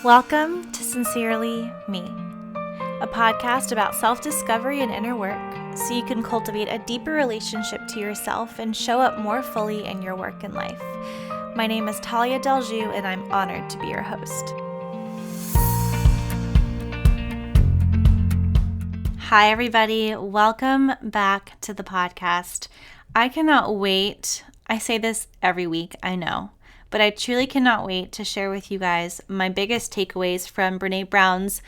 Welcome to Sincerely Me, a podcast about self-discovery and inner work so you can cultivate a deeper relationship to yourself and show up more fully in your work and life. My name is Tallia and I'm honored to be your host. Hi, everybody. Welcome back to the podcast. I cannot wait. I say this every week, I know. But I truly cannot wait to share with you guys my biggest takeaways from Brené Brown's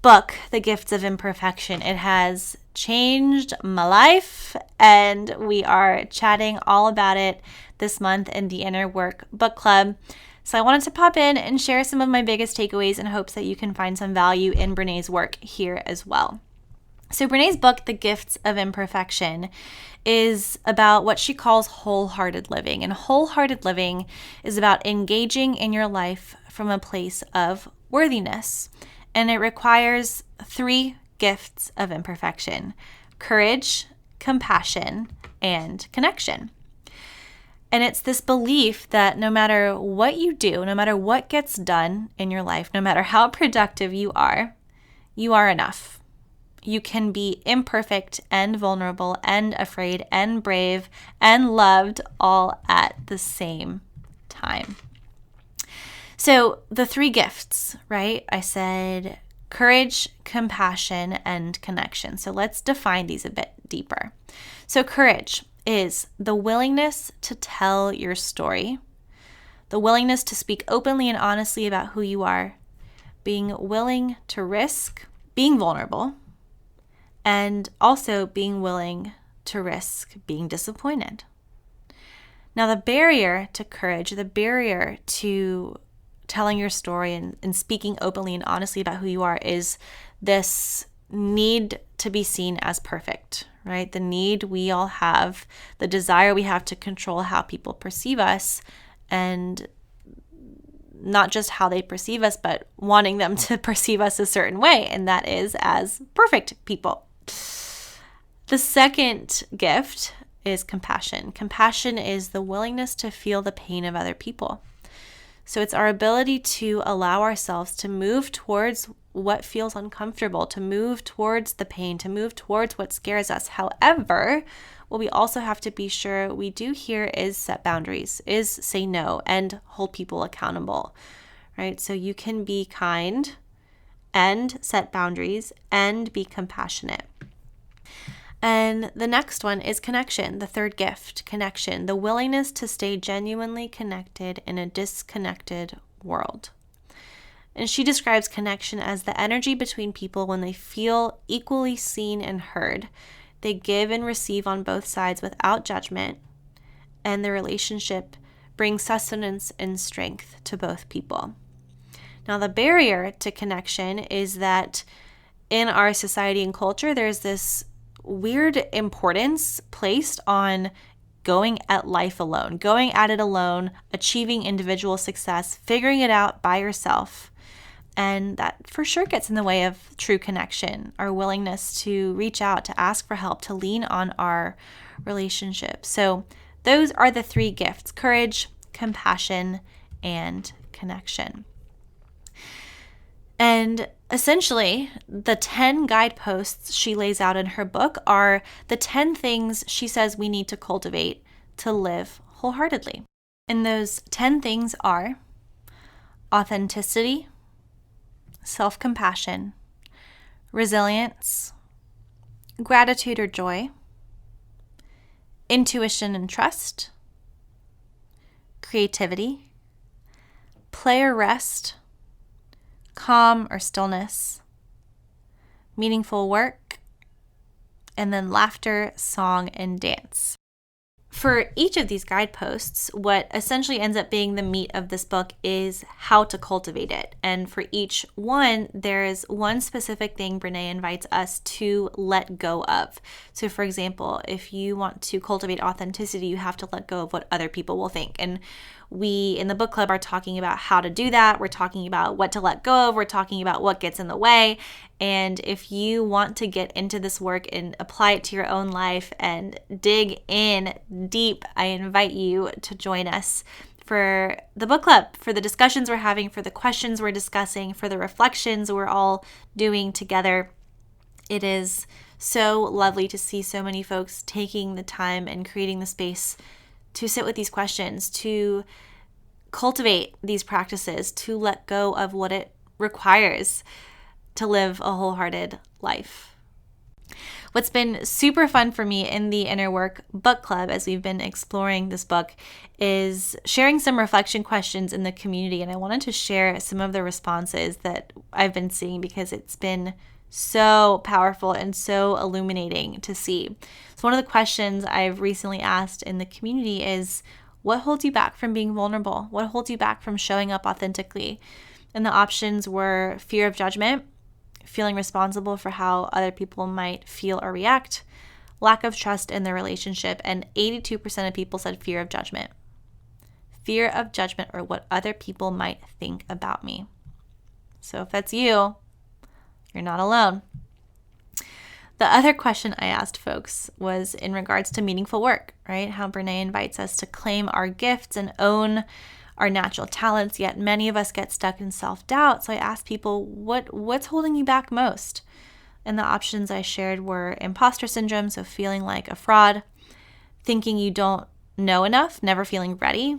book, The Gifts of Imperfection. It has changed my life, and we are chatting all about it this month in the Inner Work Book Club. So I wanted to pop in and share some of my biggest takeaways in hopes that you can find some value in Brené's work here as well. So Brené's book, The Gifts of Imperfection, is about what she calls wholehearted living. And wholehearted living is about engaging in your life from a place of worthiness. And it requires 3 gifts of imperfection: courage, compassion, and connection. And it's this belief that no matter what you do, no matter what gets done in your life, no matter how productive you are enough. You can be imperfect and vulnerable and afraid and brave and loved all at the same time. So the 3 gifts, right? I said courage, compassion, and connection. So let's define these a bit deeper. So courage is the willingness to tell your story, the willingness to speak openly and honestly about who you are, being willing to risk being vulnerable, and also being willing to risk being disappointed. Now, the barrier to courage, the barrier to telling your story and speaking openly and honestly about who you are is this need to be seen as perfect, right? The need we all have, the desire we have to control how people perceive us, and not just how they perceive us, but wanting them to perceive us a certain way, and that is as perfect people. The second gift is compassion. Compassion is the willingness to feel the pain of other people. So it's our ability to allow ourselves to move towards what feels uncomfortable, to move towards the pain, to move towards what scares us. However, what we also have to be sure we do here is set boundaries, is say no, and hold people accountable, right? So you can be kind and set boundaries and be compassionate. And the next one is connection, the third gift, connection, the willingness to stay genuinely connected in a disconnected world. And she describes connection as the energy between people when they feel equally seen and heard. They give and receive on both sides without judgment, and the relationship brings sustenance and strength to both people. Now, the barrier to connection is that in our society and culture, there's this weird importance placed on going at life alone, going at it alone, achieving individual success, figuring it out by yourself. And that for sure gets in the way of true connection, our willingness to reach out, to ask for help, to lean on our relationship. So those are the 3 gifts: courage, compassion, and connection. And essentially, the 10 guideposts she lays out in her book are the 10 things she says we need to cultivate to live wholeheartedly. And those 10 things are authenticity, self-compassion, resilience, gratitude or joy, intuition and trust, creativity, play or rest, calm or stillness, meaningful work, and then laughter, song, and dance. For each of these guideposts, what essentially ends up being the meat of this book is how to cultivate it. And for each one, there is one specific thing Brené invites us to let go of. So for example, if you want to cultivate authenticity, you have to let go of what other people will think. And we in the book club are talking about how to do that. We're talking about what to let go of. We're talking about what gets in the way. And if you want to get into this work and apply it to your own life and dig in deep, I invite you to join us for the book club, for the discussions we're having, for the questions we're discussing, for the reflections we're all doing together. It is so lovely to see so many folks taking the time and creating the space to sit with these questions, to cultivate these practices, to let go of what it requires to live a wholehearted life. What's been super fun for me in the Inner Work Book Club as we've been exploring this book is sharing some reflection questions in the community. And I wanted to share some of the responses that I've been seeing because it's been so powerful and so illuminating to see. So one of the questions I've recently asked in the community is, what holds you back from being vulnerable? What holds you back from showing up authentically? And the options were fear of judgment, feeling responsible for how other people might feel or react, lack of trust in the relationship, and 82% of people said fear of judgment. Fear of judgment or what other people might think about me. So if that's you, you're not alone. The other question I asked folks was in regards to meaningful work, right? How Brené invites us to claim our gifts and own our natural talents, yet many of us get stuck in self-doubt. So I asked people, what's holding you back most? And the options I shared were imposter syndrome, so feeling like a fraud, thinking you don't know enough, never feeling ready,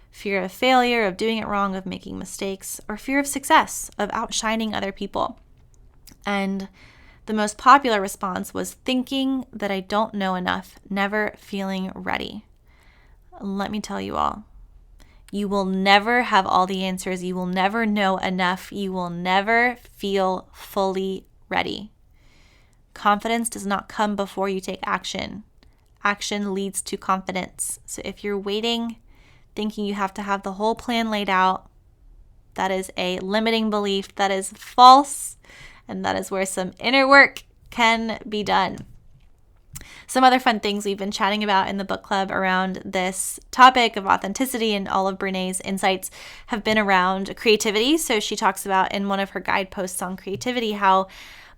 fear of failure, of doing it wrong, of making mistakes, or fear of success, of outshining other people. And the most popular response was thinking that I don't know enough, never feeling ready. Let me tell you all, you will never have all the answers. You will never know enough. You will never feel fully ready. Confidence does not come before you take action. Action leads to confidence. So if you're waiting, thinking you have to have the whole plan laid out, that is a limiting belief. That is false. And that is where some inner work can be done. Some other fun things we've been chatting about in the book club around this topic of authenticity and all of Brené's insights have been around creativity. So she talks about in one of her guideposts on creativity how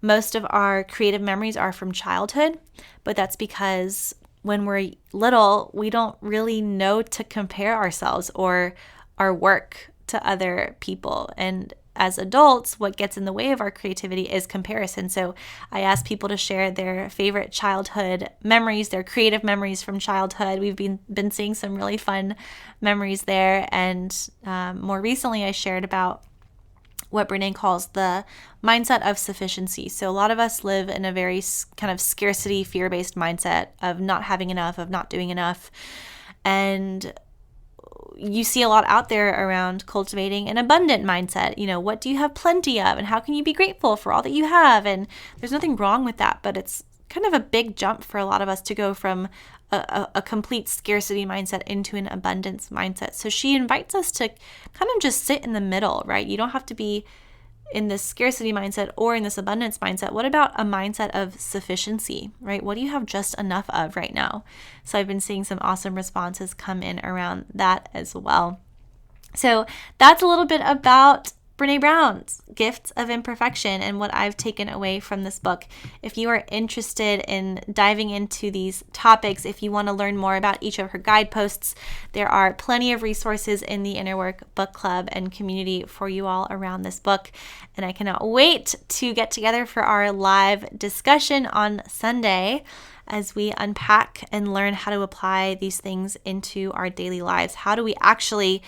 most of our creative memories are from childhood, but that's because when we're little, we don't really know to compare ourselves or our work to other people. And as adults, what gets in the way of our creativity is comparison. So I asked people to share their favorite childhood memories, their creative memories from childhood. We've been seeing some really fun memories there. And more recently, I shared about what Brené calls the mindset of sufficiency. So a lot of us live in a very kind of scarcity, fear-based mindset of not having enough, of not doing enough. And you see a lot out there around cultivating an abundant mindset. You know, what do you have plenty of and how can you be grateful for all that you have? And there's nothing wrong with that, but it's kind of a big jump for a lot of us to go from a complete scarcity mindset into an abundance mindset. So she invites us to kind of just sit in the middle, right? You don't have to be in this scarcity mindset or in this abundance mindset. What about a mindset of sufficiency, right? What do you have just enough of right now? So I've been seeing some awesome responses come in around that as well. So that's a little bit about Brené Brown's Gifts of Imperfection and what I've taken away from this book. If you are interested in diving into these topics, if you want to learn more about each of her guideposts, there are plenty of resources in the Inner Work Book Club and community for you all around this book. And I cannot wait to get together for our live discussion on Sunday as we unpack and learn how to apply these things into our daily lives. How do we actually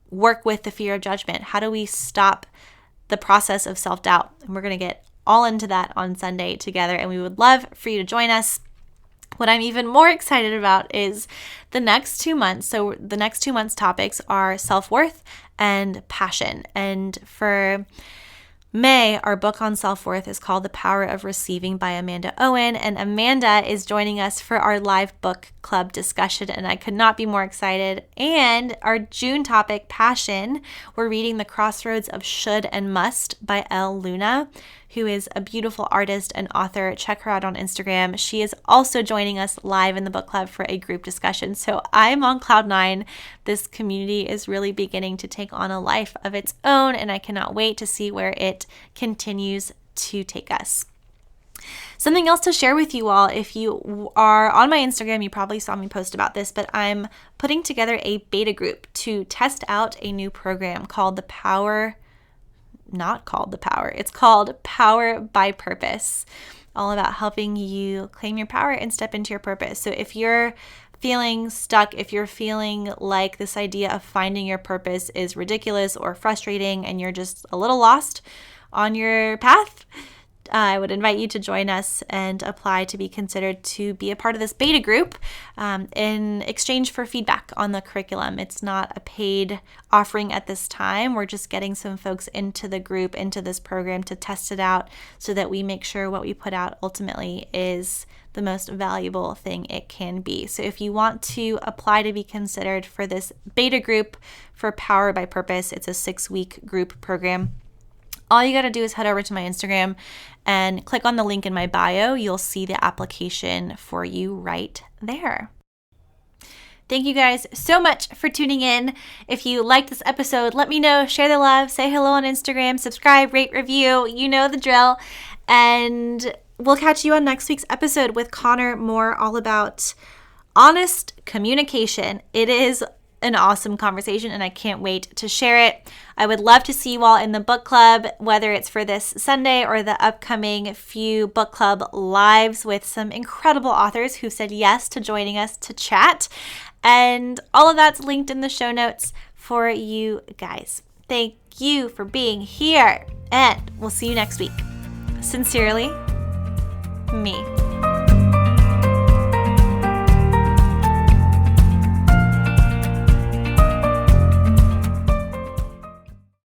work with the fear of judgment? How do we stop the process of self-doubt? And we're going to get all into that on Sunday together, and we would love for you to join us. What I'm even more excited about is the next 2 months. So the next 2 months topics are self-worth and passion. And for May, our book on self-worth is called The Power of Receiving by Amanda Owen, and Amanda is joining us for our live book club discussion, and I could not be more excited. And our June topic, passion, we're reading The Crossroads of Should and Must by Elle Luna, who is a beautiful artist and author. Check her out on Instagram. She is also joining us live in the book club for a group discussion. So I'm on cloud nine. This community is really beginning to take on a life of its own, and I cannot wait to see where it continues to take us. Something else to share with you all, if you are on my Instagram, you probably saw me post about this, but I'm putting together a beta group to test out a new program called it's called Power by Purpose, all about helping you claim your power and step into your purpose. So if you're feeling stuck, if you're feeling like this idea of finding your purpose is ridiculous or frustrating and you're just a little lost on your path, I would invite you to join us and apply to be considered to be a part of this beta group in exchange for feedback on the curriculum. It's not a paid offering at this time. We're just getting some folks into the group, into this program to test it out so that we make sure what we put out ultimately is the most valuable thing it can be. So if you want to apply to be considered for this beta group for Power by Purpose, it's a 6-week group program. All you got to do is head over to my Instagram and click on the link in my bio. You'll see the application for you right there. Thank you guys so much for tuning in. If you liked this episode, let me know, share the love, say hello on Instagram, subscribe, rate, review, you know the drill. And we'll catch you on next week's episode with Connor, more all about honest communication. It is an awesome conversation and I can't wait to share it. I would love to see you all in the book club, whether it's for this Sunday or the upcoming few book club lives with some incredible authors who said yes to joining us to chat. And all of that's linked in the show notes for you guys. Thank you for being here and we'll see you next week. Sincerely, me.